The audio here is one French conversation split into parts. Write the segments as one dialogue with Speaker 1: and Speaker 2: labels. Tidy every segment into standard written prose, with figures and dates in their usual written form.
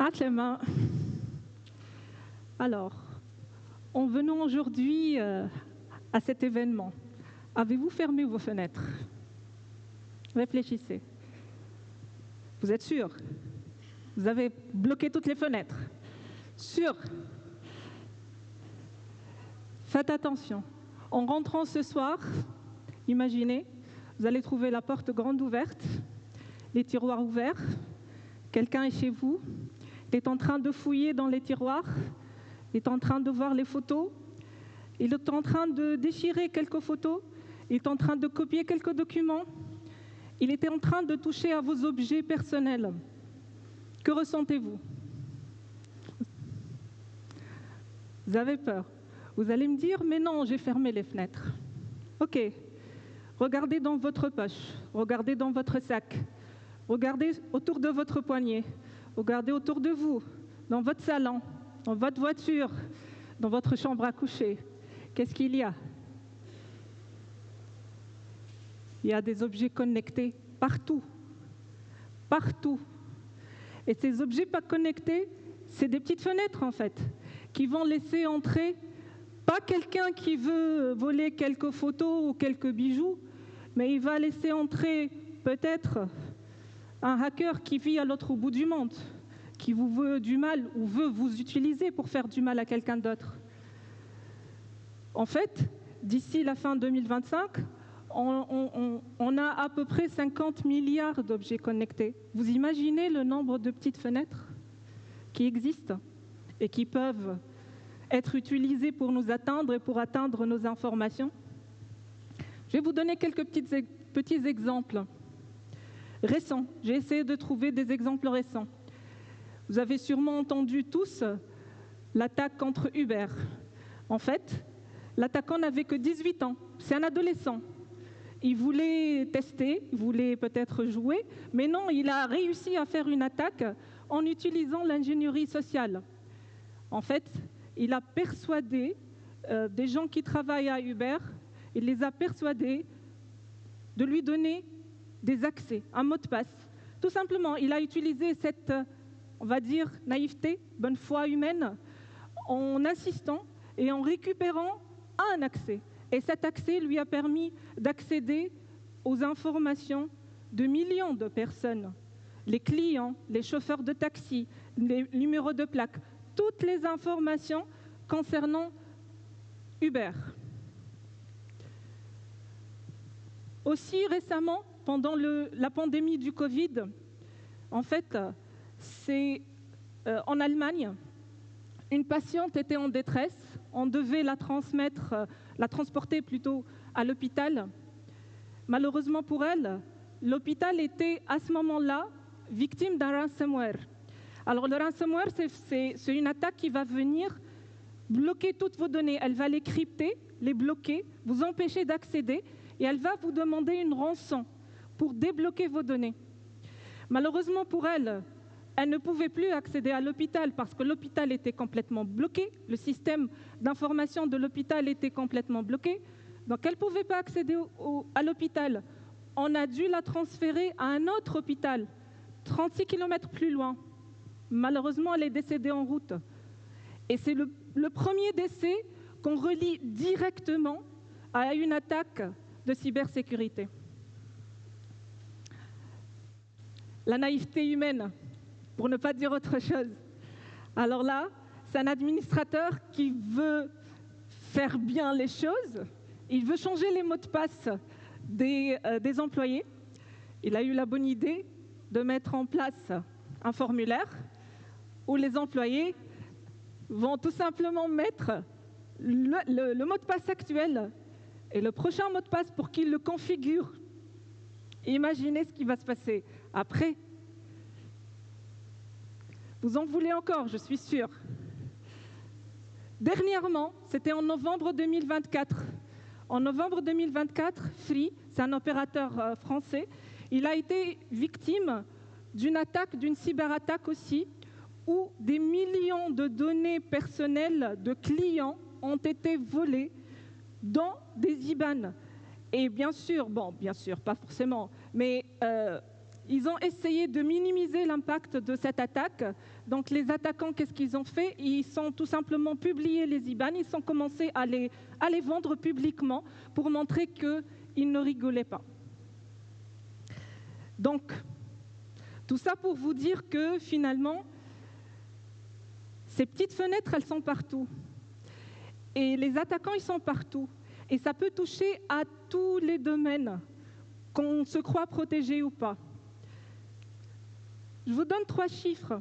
Speaker 1: Hâte les mains. Alors, en venant aujourd'hui à cet événement, avez-vous fermé vos fenêtres? Réfléchissez. Vous êtes sûr? Vous avez bloqué toutes les fenêtres? Sûr? Faites attention. En rentrant ce soir, imaginez, vous allez trouver la porte grande ouverte, les tiroirs ouverts, quelqu'un est chez vous, il est en train de fouiller dans les tiroirs, il est en train de voir les photos, il est en train de déchirer quelques photos, il est en train de copier quelques documents, il était en train de toucher à vos objets personnels. Que ressentez-vous? Vous avez peur. Vous allez me dire, mais non, j'ai fermé les fenêtres. Ok, regardez dans votre poche, regardez dans votre sac, regardez autour de votre poignet, regardez autour de vous, dans votre salon, dans votre voiture, dans votre chambre à coucher. Qu'est-ce qu'il y a? Il y a des objets connectés partout, partout. Et ces objets pas connectés, c'est des petites fenêtres en fait, qui vont laisser entrer pas quelqu'un qui veut voler quelques photos ou quelques bijoux, mais il va laisser entrer peut-être un hacker qui vit à l'autre bout du monde, qui vous veut du mal ou veut vous utiliser pour faire du mal à quelqu'un d'autre. En fait, d'ici la fin 2025, on a à peu près 50 milliards d'objets connectés. Vous imaginez le nombre de petites fenêtres qui existent et qui peuvent être utilisées pour nous atteindre et pour atteindre nos informations? Je vais vous donner quelques petits exemples récents. J'ai essayé de trouver des exemples récents. Vous avez sûrement entendu tous l'attaque contre Uber. En fait, l'attaquant n'avait que 18 ans. C'est un adolescent. Il voulait tester, il voulait peut-être jouer, mais non, il a réussi à faire une attaque en utilisant l'ingénierie sociale. En fait, il a persuadé des gens qui travaillent à Uber, il les a persuadés de lui donner des accès, un mot de passe. Tout simplement, il a utilisé cette, on va dire, naïveté, bonne foi humaine, en insistant et en récupérant un accès. Et cet accès lui a permis d'accéder aux informations de millions de personnes. Les clients, les chauffeurs de taxi, les numéros de plaque, toutes les informations concernant Uber. Aussi récemment, pendant la pandémie du Covid, en fait, c'est en Allemagne, une patiente était en détresse, on devait la transporter plutôt à l'hôpital. Malheureusement pour elle, l'hôpital était à ce moment-là victime d'un ransomware. Alors le ransomware, c'est une attaque qui va venir bloquer toutes vos données. Elle va les crypter, les bloquer, vous empêcher d'accéder et elle va vous demander une rançon pour débloquer vos données. Malheureusement pour elle, elle ne pouvait plus accéder à l'hôpital parce que l'hôpital était complètement bloqué, le système d'information de l'hôpital était complètement bloqué, donc elle ne pouvait pas accéder à l'hôpital. On a dû la transférer à un autre hôpital, 36 km plus loin. Malheureusement, elle est décédée en route. Et c'est le premier décès qu'on relie directement à une attaque de cybersécurité. La naïveté humaine, pour ne pas dire autre chose. Alors là, c'est un administrateur qui veut faire bien les choses. Il veut changer les mots de passe des employés. Il a eu la bonne idée de mettre en place un formulaire où les employés vont tout simplement mettre le mot de passe actuel et le prochain mot de passe pour qu'ils le configurent. Imaginez ce qui va se passer après. Vous en voulez encore, je suis sûre. Dernièrement, c'était en novembre 2024. En novembre 2024, Free, c'est un opérateur français, il a été victime d'une attaque, d'une cyberattaque aussi, où des millions de données personnelles de clients ont été volées dans des IBAN. Et bien sûr, pas forcément, mais ils ont essayé de minimiser l'impact de cette attaque. Donc les attaquants, qu'est-ce qu'ils ont fait? Ils ont tout simplement publié les IBAN, ils ont commencé à les vendre publiquement pour montrer qu'ils ne rigolaient pas. Donc, tout ça pour vous dire que finalement, ces petites fenêtres, elles sont partout. Et les attaquants, ils sont partout. Et ça peut toucher à tous les domaines, qu'on se croit protégé ou pas. Je vous donne 3 chiffres.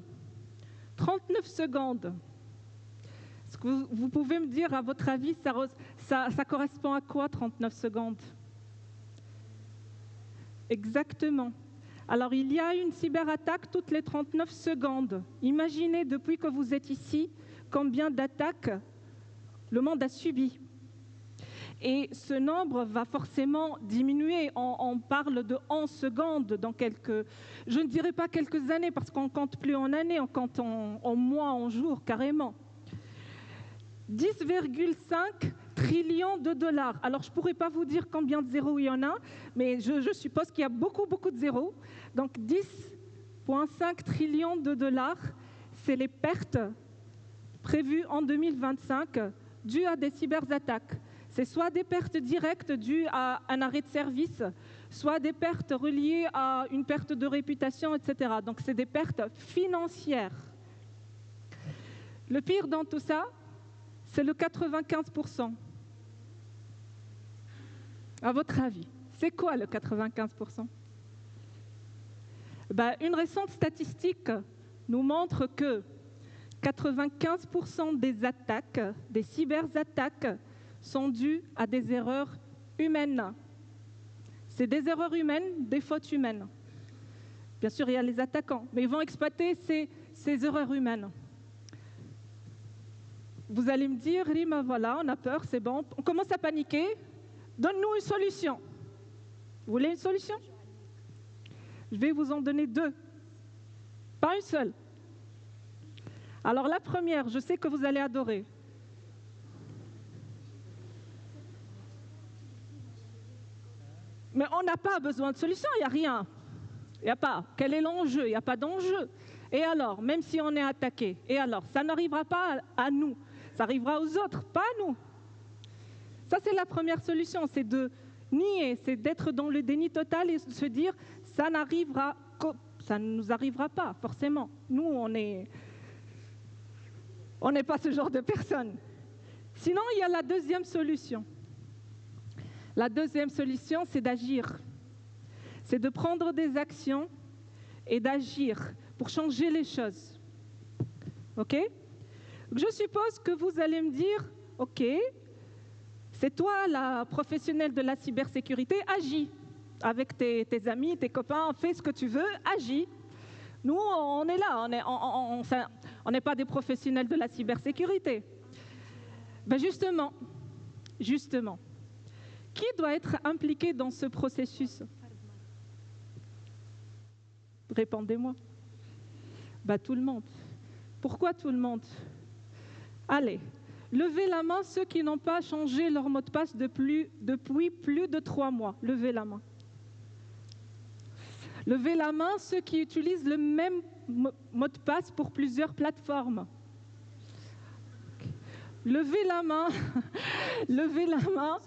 Speaker 1: 39 secondes. Est-ce que vous pouvez me dire, à votre avis, ça correspond à quoi, 39 secondes? Exactement. Alors, il y a une cyberattaque toutes les 39 secondes. Imaginez, depuis que vous êtes ici, combien d'attaques le monde a subi. Et ce nombre va forcément diminuer. On parle de 11 secondes dans je ne dirais pas quelques années, parce qu'on ne compte plus en années, on compte en mois, en jours, carrément. 10,5 trillions de dollars. Alors, je ne pourrais pas vous dire combien de zéros il y en a, mais je suppose qu'il y a beaucoup, beaucoup de zéros. Donc, 10,5 trillions de dollars, c'est les pertes prévues en 2025 dues à des cyberattaques. C'est soit des pertes directes dues à un arrêt de service, soit des pertes reliées à une perte de réputation, etc. Donc, c'est des pertes financières. Le pire dans tout ça, c'est le 95%. À votre avis, c'est quoi le 95%? Une récente statistique nous montre que 95% des attaques, des cyberattaques, sont dues à des erreurs humaines. C'est des erreurs humaines, des fautes humaines. Bien sûr, il y a les attaquants, mais ils vont exploiter ces erreurs humaines. Vous allez me dire, Rima, voilà, on a peur, c'est bon, on commence à paniquer, donne-nous une solution. Vous voulez une solution? Je vais vous en donner 2, pas une seule. Alors la première, je sais que vous allez adorer. Mais on n'a pas besoin de solution, il n'y a rien. Il n'y a pas. Quel est l'enjeu? Il n'y a pas d'enjeu. Et alors, même si on est attaqué, et alors, ça n'arrivera pas à nous, ça arrivera aux autres, pas à nous. Ça, c'est la première solution, c'est de nier, c'est d'être dans le déni total et de se dire, ça ne nous arrivera pas, forcément. Nous, on n'est pas ce genre de personnes. Sinon, il y a la deuxième solution. La deuxième solution, c'est d'agir. C'est de prendre des actions et d'agir pour changer les choses. OK? Je suppose que vous allez me dire, OK, c'est toi la professionnelle de la cybersécurité, agis. Avec tes amis, tes copains, fais ce que tu veux, agis. Nous, on est là, on n'est pas des professionnels de la cybersécurité. Justement, qui doit être impliqué dans ce processus? Répondez-moi. Tout le monde. Pourquoi tout le monde? Allez, levez la main ceux qui n'ont pas changé leur mot de passe depuis plus de 3 mois. Levez la main. Levez la main ceux qui utilisent le même mot de passe pour plusieurs plateformes. Levez la main. Levez la main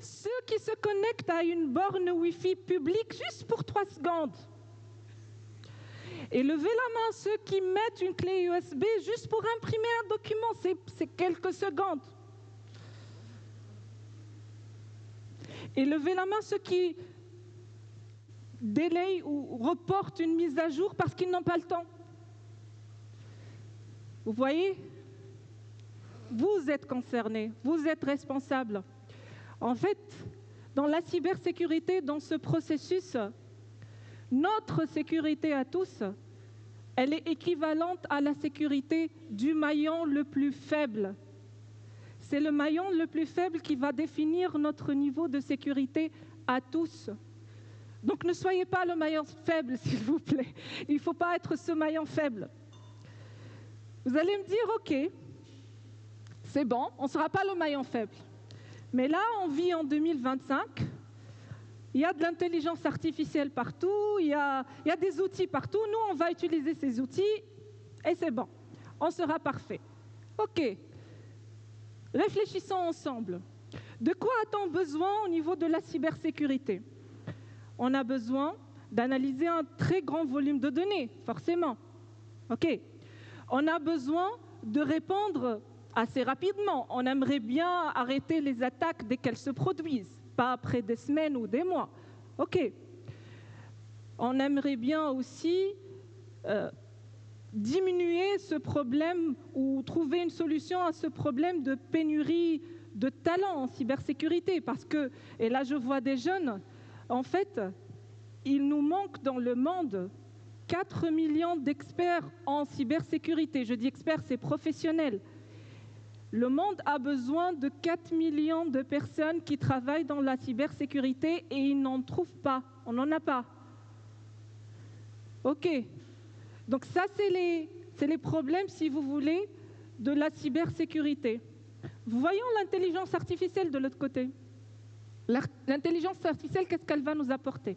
Speaker 1: ceux qui se connectent à une borne Wi-Fi publique juste pour 3 secondes. Et levez la main ceux qui mettent une clé USB juste pour imprimer un document, c'est quelques secondes. Et levez la main ceux qui délayent ou reportent une mise à jour parce qu'ils n'ont pas le temps. Vous voyez? Vous êtes concernés, vous êtes responsables. En fait, dans la cybersécurité, dans ce processus, notre sécurité à tous, elle est équivalente à la sécurité du maillon le plus faible. C'est le maillon le plus faible qui va définir notre niveau de sécurité à tous. Donc ne soyez pas le maillon faible, s'il vous plaît. Il ne faut pas être ce maillon faible. Vous allez me dire, OK, c'est bon, on ne sera pas le maillon faible. Mais là, on vit en 2025. Il y a de l'intelligence artificielle partout, il y a des outils partout. Nous, on va utiliser ces outils et c'est bon. On sera parfait. OK. Réfléchissons ensemble. De quoi a-t-on besoin au niveau de la cybersécurité? On a besoin d'analyser un très grand volume de données, forcément. OK. On a besoin de répondre assez rapidement. On aimerait bien arrêter les attaques dès qu'elles se produisent, pas après des semaines ou des mois. OK. On aimerait bien aussi diminuer ce problème ou trouver une solution à ce problème de pénurie de talents en cybersécurité. Parce que, et là je vois des jeunes, en fait, il nous manque dans le monde 4 millions d'experts en cybersécurité. Je dis experts, c'est professionnel. Le monde a besoin de 4 millions de personnes qui travaillent dans la cybersécurité et ils n'en trouvent pas. On n'en a pas. OK. Donc ça, c'est les problèmes, si vous voulez, de la cybersécurité. Voyons l'intelligence artificielle de l'autre côté. L'intelligence artificielle, qu'est-ce qu'elle va nous apporter?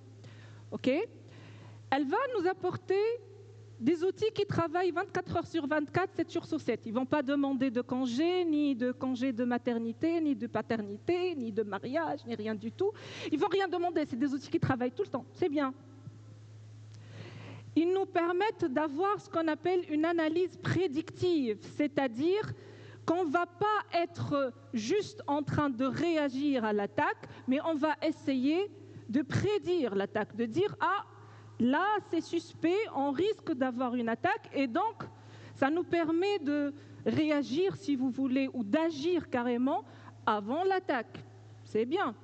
Speaker 1: OK. Elle va nous apporter des outils qui travaillent 24 heures sur 24, 7 jours sur 7. Ils ne vont pas demander de congé, ni de congé de maternité, ni de paternité, ni de mariage, ni rien du tout. Ils ne vont rien demander, c'est des outils qui travaillent tout le temps. C'est bien. Ils nous permettent d'avoir ce qu'on appelle une analyse prédictive, c'est-à-dire qu'on ne va pas être juste en train de réagir à l'attaque, mais on va essayer de prédire l'attaque, de dire « Ah, là, c'est suspect, on risque d'avoir une attaque » et donc, ça nous permet de réagir, si vous voulez, ou d'agir carrément avant l'attaque. C'est bien.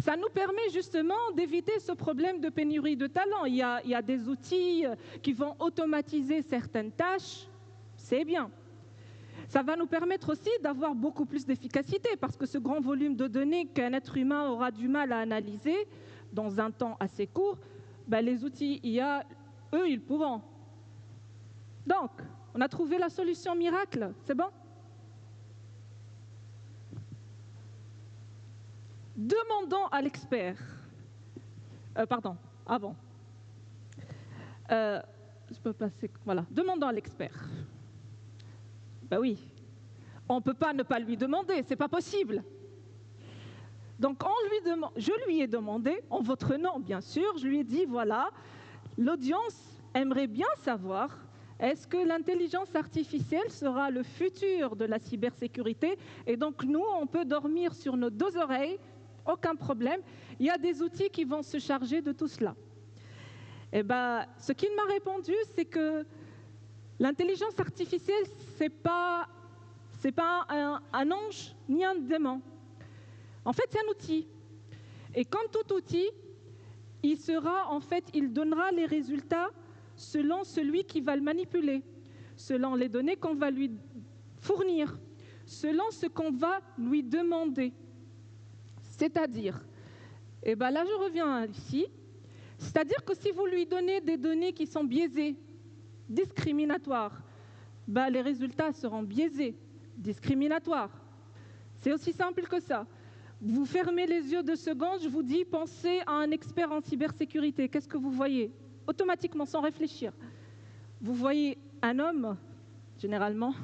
Speaker 1: Ça nous permet justement d'éviter ce problème de pénurie de talent. Il y a des outils qui vont automatiser certaines tâches. C'est bien. Ça va nous permettre aussi d'avoir beaucoup plus d'efficacité parce que ce grand volume de données qu'un être humain aura du mal à analyser dans un temps assez court, ben les outils IA, eux, ils pourront. Donc, on a trouvé la solution miracle. C'est bon? Demandons à l'expert. Pardon, avant. Je peux passer. Voilà. Demandons à l'expert. Ben oui. On ne peut pas ne pas lui demander, c'est pas possible. Donc, je lui ai demandé, en votre nom, bien sûr, je lui ai dit, voilà, l'audience aimerait bien savoir, est-ce que l'intelligence artificielle sera le futur de la cybersécurité? Et donc, nous, on peut dormir sur nos deux oreilles, aucun problème. Il y a des outils qui vont se charger de tout cela. Eh bien, ce qu'il m'a répondu, c'est que l'intelligence artificielle, ce n'est pas un ange ni un démon. En fait, c'est un outil. Et comme tout outil, il donnera les résultats selon celui qui va le manipuler, selon les données qu'on va lui fournir, selon ce qu'on va lui demander. C'est-à-dire, et ben là je reviens ici, c'est-à-dire que si vous lui donnez des données qui sont biaisées, discriminatoires, ben les résultats seront biaisés, discriminatoires. C'est aussi simple que ça. Vous fermez les yeux 2 secondes, je vous dis, pensez à un expert en cybersécurité. Qu'est-ce que vous voyez? Automatiquement, sans réfléchir. Vous voyez un homme, généralement,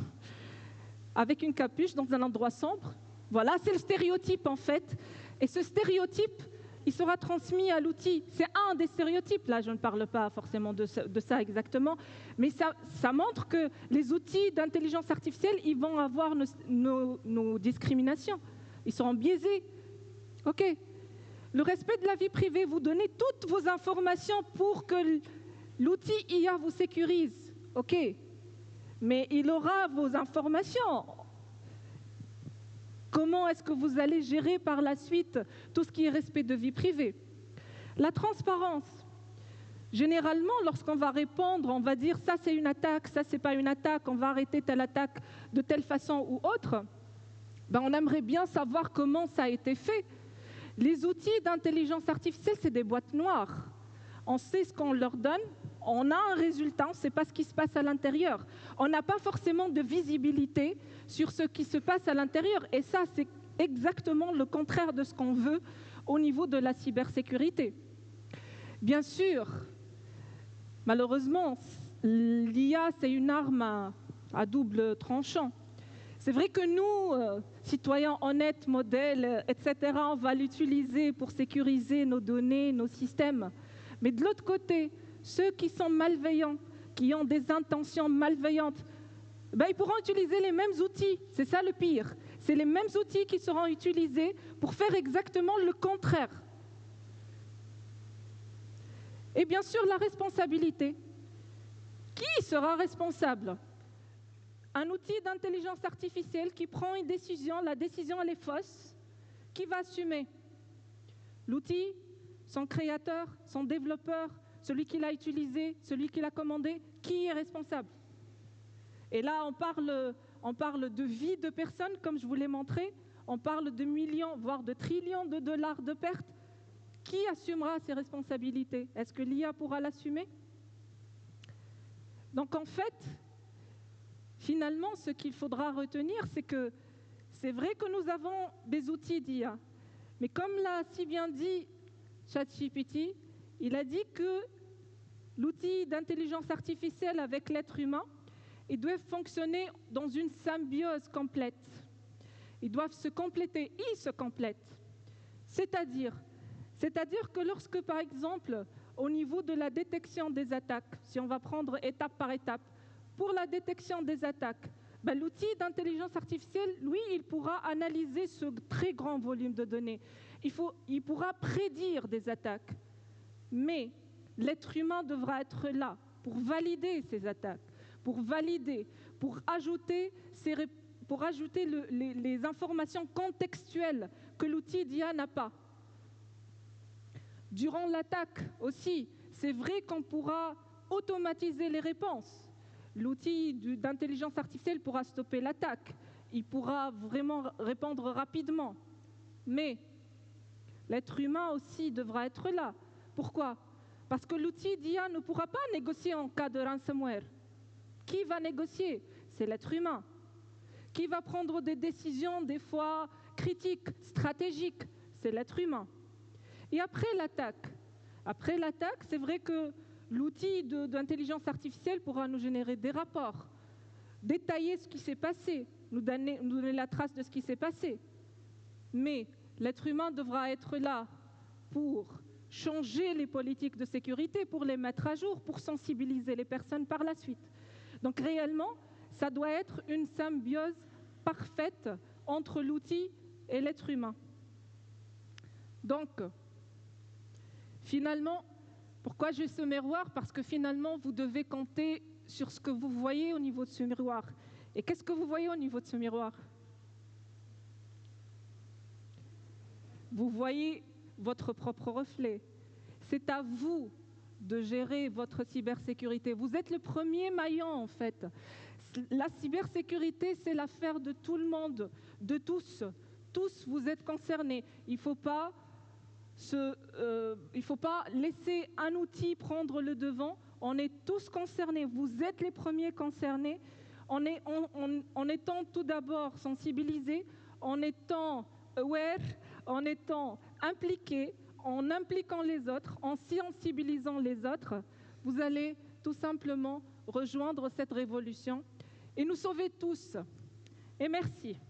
Speaker 1: avec une capuche dans un endroit sombre. Voilà, c'est le stéréotype en fait. Et ce stéréotype, il sera transmis à l'outil. C'est un des stéréotypes. Là, je ne parle pas forcément de ça exactement. Mais ça montre que les outils d'intelligence artificielle, ils vont avoir nos discriminations. Ils seront biaisés. OK. Le respect de la vie privée, vous donnez toutes vos informations pour que l'outil IA vous sécurise. OK. Mais il aura vos informations. Comment est-ce que vous allez gérer par la suite tout ce qui est respect de vie privée? La transparence. Généralement, lorsqu'on va répondre, on va dire ça c'est une attaque, ça c'est pas une attaque, on va arrêter telle attaque de telle façon ou autre. Ben, on aimerait bien savoir comment ça a été fait. Les outils d'intelligence artificielle, c'est des boîtes noires. On sait ce qu'on leur donne, on a un résultat, on ne sait pas ce qui se passe à l'intérieur. On n'a pas forcément de visibilité sur ce qui se passe à l'intérieur. Et ça, c'est exactement le contraire de ce qu'on veut au niveau de la cybersécurité. Bien sûr, malheureusement, l'IA, c'est une arme à double tranchant. C'est vrai que nous, citoyens honnêtes, modèles, etc., on va l'utiliser pour sécuriser nos données, nos systèmes. Mais de l'autre côté, ceux qui sont malveillants, qui ont des intentions malveillantes, ils pourront utiliser les mêmes outils. C'est ça le pire. C'est les mêmes outils qui seront utilisés pour faire exactement le contraire. Et bien sûr, la responsabilité. Qui sera responsable? Un outil d'intelligence artificielle qui prend une décision, la décision elle est fausse, qui va assumer? L'outil, son créateur, son développeur, celui qui l'a utilisé, celui qui l'a commandé, qui est responsable? Et là, on parle de vies de personnes, comme je vous l'ai montré, on parle de millions, voire de trillions de dollars de pertes. Qui assumera ces responsabilités? Est-ce que l'IA pourra l'assumer? Donc en fait, finalement, ce qu'il faudra retenir, c'est que c'est vrai que nous avons des outils d'IA, mais comme l'a si bien dit ChatGPT, il a dit que l'outil d'intelligence artificielle avec l'être humain, ils doivent fonctionner dans une symbiose complète. Ils doivent se compléter, ils se complètent. C'est-à-dire que lorsque, par exemple, au niveau de la détection des attaques, si on va prendre étape par étape, pour la détection des attaques, l'outil d'intelligence artificielle, lui, il pourra analyser ce très grand volume de données. Il pourra prédire des attaques. Mais l'être humain devra être là pour valider ces attaques, pour valider, pour ajouter les informations contextuelles que l'outil d'IA n'a pas. Durant l'attaque aussi, c'est vrai qu'on pourra automatiser les réponses. L'outil d'intelligence artificielle pourra stopper l'attaque. Il pourra vraiment répondre rapidement. Mais l'être humain aussi devra être là. Pourquoi? Parce que l'outil d'IA ne pourra pas négocier en cas de ransomware. Qui va négocier? C'est l'être humain. Qui va prendre des décisions, des fois critiques, stratégiques? C'est l'être humain. Et après l'attaque, c'est vrai que l'outil d'intelligence artificielle pourra nous générer des rapports, détailler ce qui s'est passé, nous donner la trace de ce qui s'est passé. Mais l'être humain devra être là pour changer les politiques de sécurité, pour les mettre à jour, pour sensibiliser les personnes par la suite. Donc réellement, ça doit être une symbiose parfaite entre l'outil et l'être humain. Donc, finalement, pourquoi j'ai ce miroir? Parce que finalement, vous devez compter sur ce que vous voyez au niveau de ce miroir. Et qu'est-ce que vous voyez au niveau de ce miroir? Vous voyez votre propre reflet. C'est à vous de gérer votre cybersécurité. Vous êtes le premier maillon, en fait. La cybersécurité, c'est l'affaire de tout le monde, de tous. Tous, vous êtes concernés. Il ne faut pas laisser un outil prendre le devant. On est tous concernés. Vous êtes les premiers concernés. En étant tout d'abord sensibilisés, en étant aware, en étant impliqués, en impliquant les autres, en sensibilisant les autres, vous allez tout simplement rejoindre cette révolution et nous sauver tous. Et merci.